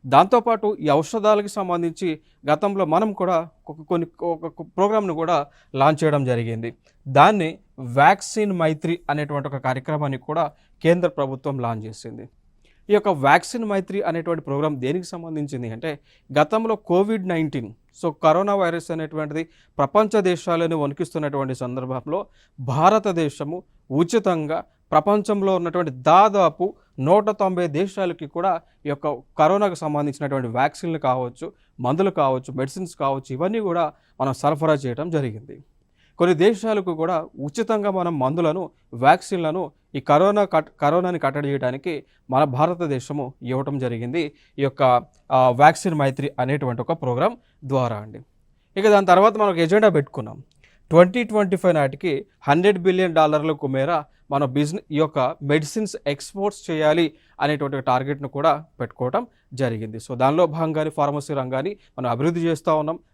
దాంతోపాటు ఈ ఔషధాలకు సంబంధించి గతంలో మనం కూడా ఒక ప్రోగ్రామ్‌ను కూడా లాంచ్ చేయడం జరిగింది. దాన్ని వ్యాక్సిన్ మైత్రి అనేటువంటి ఒక కార్యక్రమాన్ని కూడా కేంద్ర ప్రభుత్వం లాంచ్ చేసింది. ఈ యొక్క వ్యాక్సిన్ మైత్రి అనేటువంటి ప్రోగ్రామ్ దేనికి సంబంధించింది అంటే, గతంలో కోవిడ్-19 కరోనా వైరస్ అనేటువంటిది ప్రపంచ దేశాలను వణికిస్తున్నటువంటి సందర్భంలో భారతదేశము ఉచితంగా ప్రపంచంలో ఉన్నటువంటి దాదాపు 190 దేశాలకి కూడా ఈ యొక్క కరోనాకు సంబంధించినటువంటి వ్యాక్సిన్లు కావచ్చు, మందులు కావచ్చు, మెడిసిన్స్ కావచ్చు, ఇవన్నీ కూడా మనం సరఫరా చేయడం జరిగింది. కొన్ని దేశాలకు కూడా ఉచితంగా మనం మందులను, వ్యాక్సిన్లను ఈ కరోనాని కట్టడి చేయడానికి మన భారతదేశము ఇవ్వటం జరిగింది. ఈ యొక్క వ్యాక్సిన్ మైత్రి అనేటువంటి ఒక ప్రోగ్రాం ద్వారా అండి. ఇక దాని తర్వాత మనం ఒక ఎజెండా పెట్టుకున్నాం. 2025 నాటికి $100 బిలియన్ మేర మన ఈ యొక్క మెడిసిన్స్ ఎక్స్‌పోర్ట్స్ చేయాలి అనేటువంటి టార్గెట్‌ను కూడా పెట్టుకోవటం జరిగింది. దానిలో భాగంగానే ఫార్మసీ రంగాన్ని మనం అభివృద్ధి చేస్తూ ఉన్నాం.